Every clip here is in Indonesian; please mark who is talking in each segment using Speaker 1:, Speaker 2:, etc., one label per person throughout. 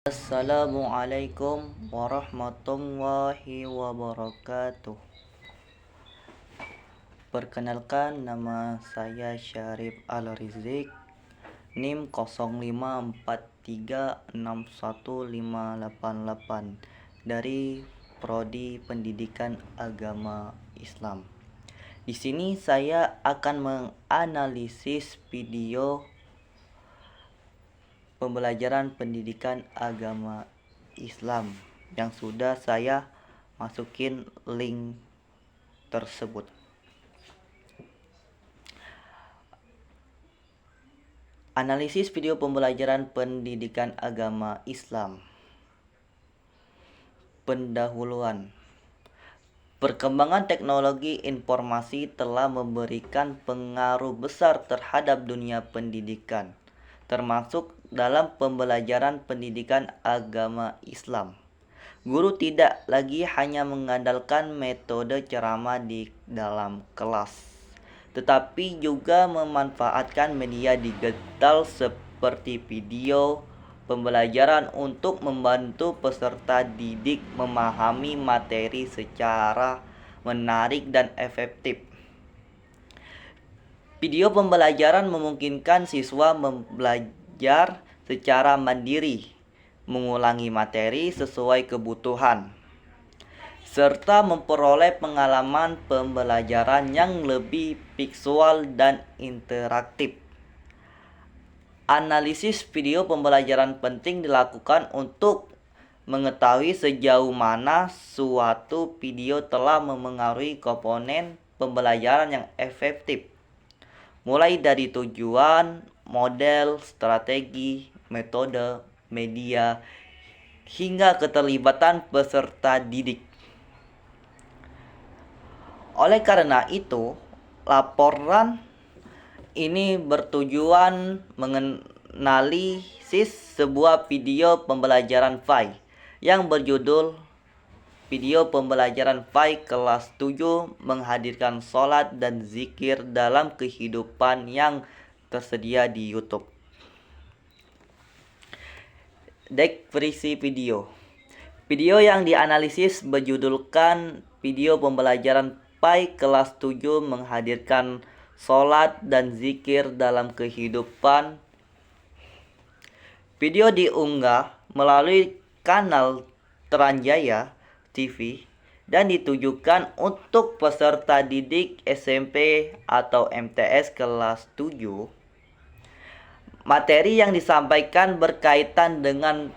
Speaker 1: Assalamualaikum warahmatullahi wabarakatuh. Perkenalkan, nama saya Syarif Al-Rizik, NIM 0543615588 dari Prodi Pendidikan Agama Islam. Di sini saya akan menganalisis video pembelajaran pendidikan agama Islam yang sudah saya masukin link tersebut. Analisis video pembelajaran pendidikan agama Islam. Pendahuluan. Perkembangan teknologi informasi telah memberikan pengaruh besar terhadap dunia pendidikan, termasuk dalam pembelajaran pendidikan agama Islam. Guru tidak lagi hanya mengandalkan metode ceramah di dalam kelas, tetapi juga memanfaatkan media digital seperti video pembelajaran untuk membantu peserta didik memahami materi secara menarik dan efektif. Video pembelajaran memungkinkan siswa belajar secara mandiri, mengulangi materi sesuai kebutuhan, serta memperoleh pengalaman pembelajaran yang lebih visual dan interaktif. Analisis video pembelajaran penting dilakukan untuk mengetahui sejauh mana suatu video telah memengaruhi komponen pembelajaran yang efektif, mulai dari tujuan, model, strategi, metode, media, hingga keterlibatan peserta didik. Oleh karena itu, laporan ini bertujuan menganalisis sebuah video pembelajaran FAI yang berjudul Video Pembelajaran FAI Kelas 7 Menghadirkan Sholat dan Zikir dalam Kehidupan yang tersedia di YouTube. Deskripsi video. Video yang dianalisis berjudulkan Video Pembelajaran FAI Kelas 7 Menghadirkan Sholat dan Zikir dalam Kehidupan. Video diunggah melalui kanal Tranjaya TV dan ditujukan untuk peserta didik SMP atau MTS kelas 7. Materi yang disampaikan berkaitan dengan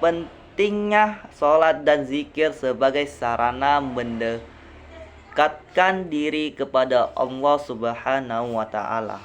Speaker 1: pentingnya sholat dan zikir sebagai sarana mendekatkan diri kepada Allah Subhanahu wa Ta'ala,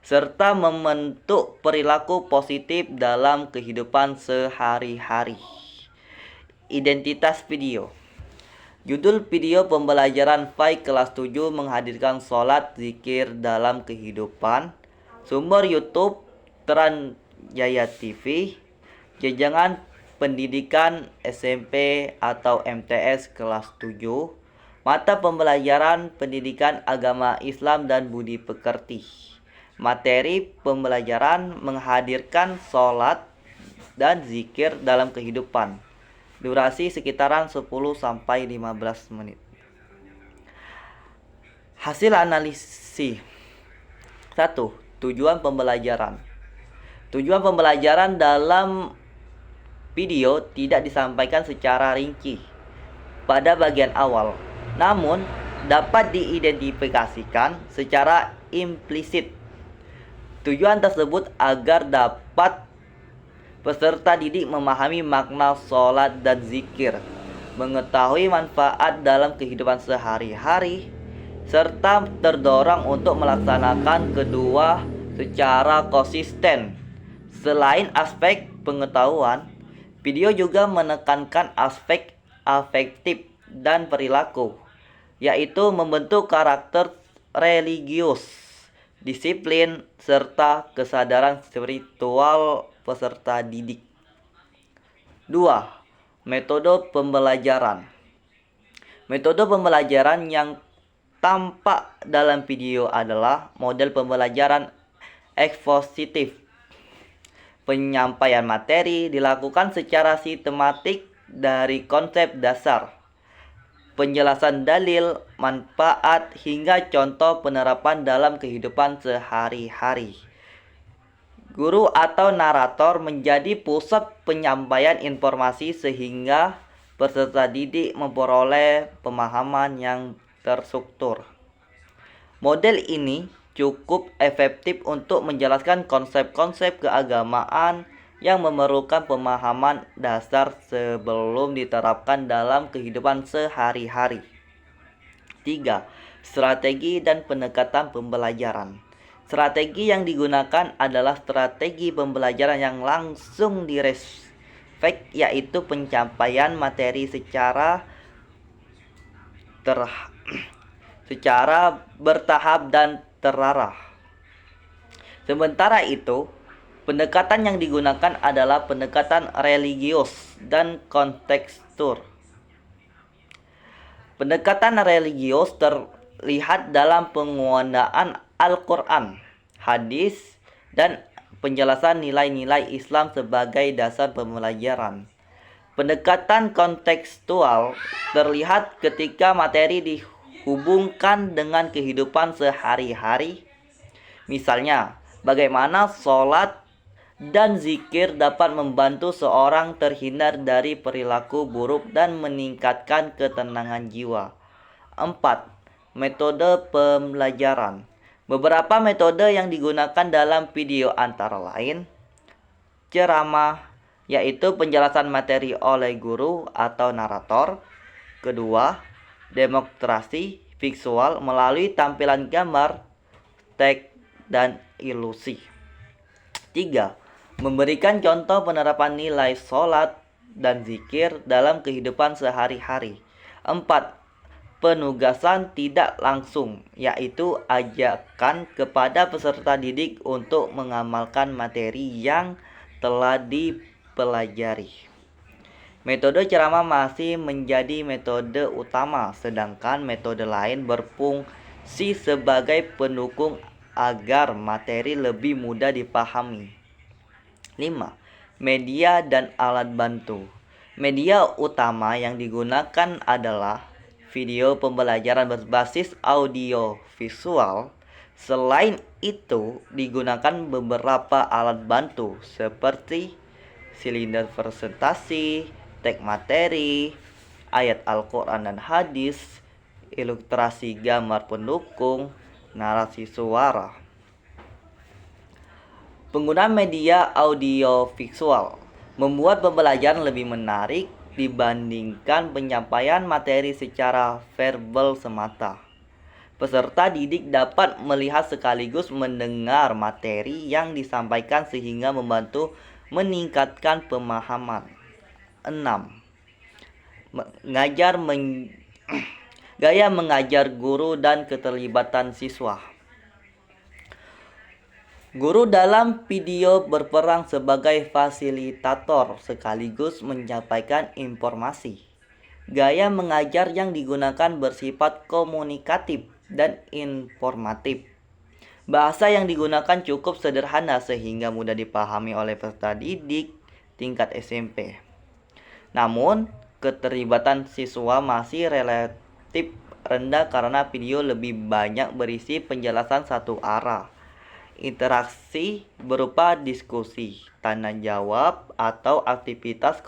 Speaker 1: serta membentuk perilaku positif dalam kehidupan sehari-hari. Identitas video. Judul video pembelajaran FAI kelas 7 menghadirkan sholat zikir dalam kehidupan. Sumber YouTube Tranjaya TV. Jenjang pendidikan SMP atau MTS kelas 7. Mata pembelajaran pendidikan agama Islam dan budi pekerti. Materi pembelajaran menghadirkan sholat dan zikir dalam kehidupan. Durasi sekitaran 10-15 menit. Hasil analisis. 1. Tujuan pembelajaran. Tujuan pembelajaran dalam video tidak disampaikan secara rinci pada bagian awal, namun dapat diidentifikasikan secara implisit. Tujuan tersebut agar dapat peserta didik memahami makna sholat dan zikir, mengetahui manfaat dalam kehidupan sehari-hari, serta terdorong untuk melaksanakan kedua secara konsisten. Selain aspek pengetahuan, video juga menekankan aspek afektif dan perilaku, yaitu membentuk karakter religius, disiplin, serta kesadaran spiritual peserta didik. 2. Metode pembelajaran. Metode pembelajaran yang tampak dalam video adalah model pembelajaran ekspositif. Penyampaian materi dilakukan secara sistematik dari konsep dasar, penjelasan dalil, manfaat, hingga contoh penerapan dalam kehidupan sehari-hari. Guru atau narator menjadi pusat penyampaian informasi sehingga peserta didik memperoleh pemahaman yang terstruktur. Model ini cukup efektif untuk menjelaskan konsep-konsep keagamaan yang memerlukan pemahaman dasar sebelum diterapkan dalam kehidupan sehari-hari. 3. Strategi dan pendekatan pembelajaran. Strategi yang digunakan adalah strategi pembelajaran yang langsung direspek, yaitu penyampaian materi secara bertahap dan terarah. Sementara itu, pendekatan yang digunakan adalah pendekatan religius dan kontekstur. Pendekatan religius terlihat dalam penggunaan Al-Quran, hadis, dan penjelasan nilai-nilai Islam sebagai dasar pembelajaran. Pendekatan kontekstual terlihat ketika materi dihubungkan dengan kehidupan sehari-hari. Misalnya, bagaimana sholat dan zikir dapat membantu seorang terhindar dari perilaku buruk dan meningkatkan ketenangan jiwa. 4. Metode pembelajaran. Beberapa metode yang digunakan dalam video antara lain ceramah, yaitu penjelasan materi oleh guru atau narator. Kedua, demonstrasi visual melalui tampilan gambar, teks, dan ilusi. 3. Memberikan contoh penerapan nilai sholat dan zikir dalam kehidupan sehari-hari. 4. Penugasan tidak langsung, yaitu ajakan kepada peserta didik untuk mengamalkan materi yang telah dipelajari. Metode ceramah masih menjadi metode utama, sedangkan metode lain berfungsi sebagai pendukung agar materi lebih mudah dipahami. 5. Media dan alat bantu. Media utama yang digunakan adalah video pembelajaran berbasis audio visual. Selain itu, digunakan beberapa alat bantu seperti silinder presentasi, teks materi, ayat Al-Quran dan hadis, ilustrasi gambar pendukung, narasi suara. Penggunaan media audio visual membuat pembelajaran lebih menarik dibandingkan penyampaian materi secara verbal semata. Peserta didik dapat melihat sekaligus mendengar materi yang disampaikan sehingga membantu meningkatkan pemahaman. 6. Gaya mengajar guru dan keterlibatan siswa. Guru dalam video berperan sebagai fasilitator sekaligus menyampaikan informasi. Gaya mengajar yang digunakan bersifat komunikatif dan informatif. Bahasa yang digunakan cukup sederhana sehingga mudah dipahami oleh peserta didik tingkat SMP. Namun, keterlibatan siswa masih relatif rendah karena video lebih banyak berisi penjelasan satu arah. Interaksi berupa diskusi, tanya jawab, atau aktivitas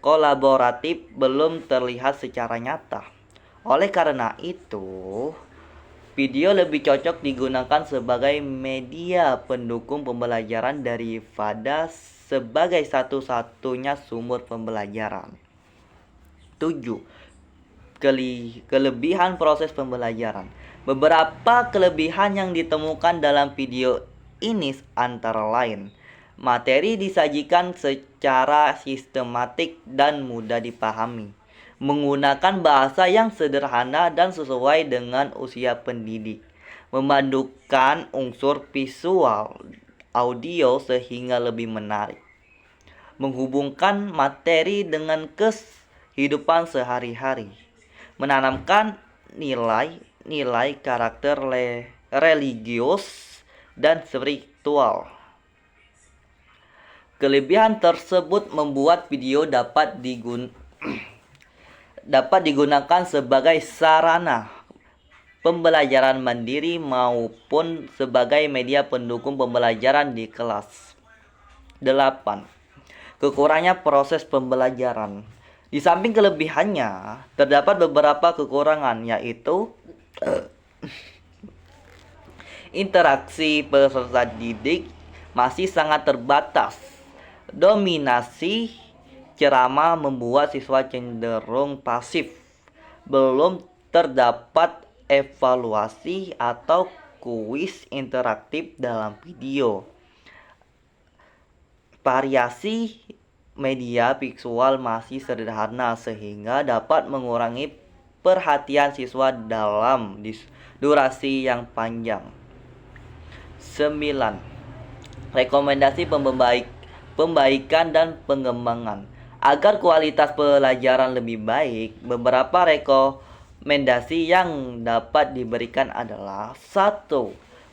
Speaker 1: kolaboratif belum terlihat secara nyata. Oleh karena itu, video lebih cocok digunakan sebagai media pendukung pembelajaran daripada sebagai satu-satunya sumber pembelajaran. 7. Kelebihan proses pembelajaran. Beberapa kelebihan yang ditemukan dalam video ini antara lain: materi disajikan secara sistematik dan mudah dipahami, menggunakan bahasa yang sederhana dan sesuai dengan usia pendidik, memadukan unsur visual audio sehingga lebih menarik, menghubungkan materi dengan kehidupan sehari-hari, menanamkan nilai karakter religius dan spiritual. Kelebihan tersebut membuat video dapat digunakan sebagai sarana pembelajaran mandiri maupun sebagai media pendukung pembelajaran di kelas. 8. Kekurangannya proses pembelajaran. Di samping kelebihannya, terdapat beberapa kekurangan, yaitu interaksi peserta didik masih sangat terbatas. Dominasi ceramah membuat siswa cenderung pasif. Belum terdapat evaluasi atau kuis interaktif dalam video. Variasi media visual masih sederhana sehingga dapat mengurangi perhatian siswa dalam durasi yang panjang. 9. Rekomendasi pembaikan dan pengembangan. Agar kualitas pelajaran lebih baik, beberapa rekomendasi yang dapat diberikan adalah: 1.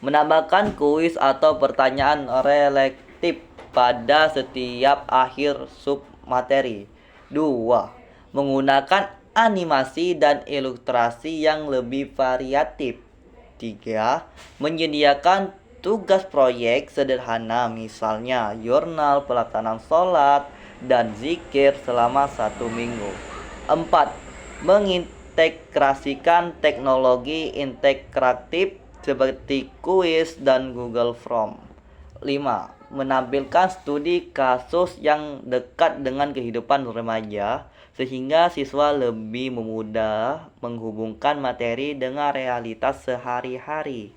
Speaker 1: Menambahkan kuis atau pertanyaan reflektif pada setiap akhir sub materi. 2. Menggunakan animasi dan ilustrasi yang lebih variatif. 3. Menyediakan tugas proyek sederhana, misalnya jurnal pelaksanaan sholat dan zikir selama 1 minggu. 4. Mengintegrasikan teknologi interaktif seperti kuis dan Google Form. 5. Menampilkan studi kasus yang dekat dengan kehidupan remaja sehingga siswa lebih mudah menghubungkan materi dengan realitas sehari-hari.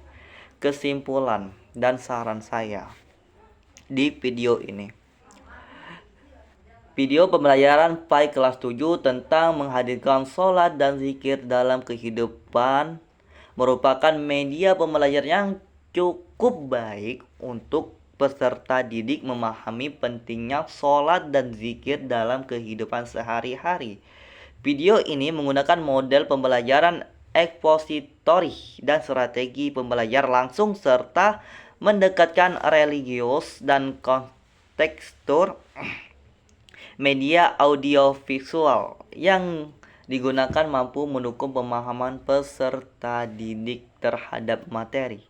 Speaker 1: Kesimpulan dan saran saya di video ini. Video pembelajaran PAI kelas 7 tentang menghadirkan sholat dan zikir dalam kehidupan merupakan media pembelajaran yang cukup baik untuk peserta didik memahami pentingnya sholat dan zikir dalam kehidupan sehari-hari. Video ini menggunakan model pembelajaran ekspositori dan strategi pembelajaran langsung serta mendekatkan religius dan kontekstur media audiovisual yang digunakan mampu mendukung pemahaman peserta didik terhadap materi.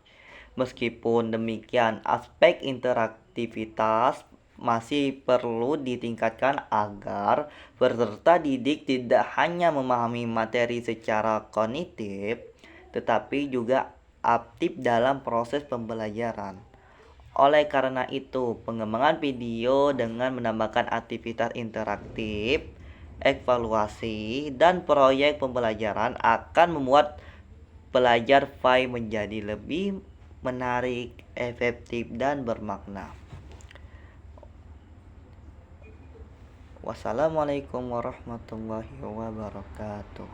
Speaker 1: Meskipun demikian, aspek interaktivitas masih perlu ditingkatkan agar peserta didik tidak hanya memahami materi secara kognitif, tetapi juga aktif dalam proses pembelajaran. Oleh karena itu, pengembangan video dengan menambahkan aktivitas interaktif, evaluasi, dan proyek pembelajaran akan membuat pelajar PAI menjadi lebih menarik, efektif, dan bermakna. Wassalamualaikum warahmatullahi wabarakatuh.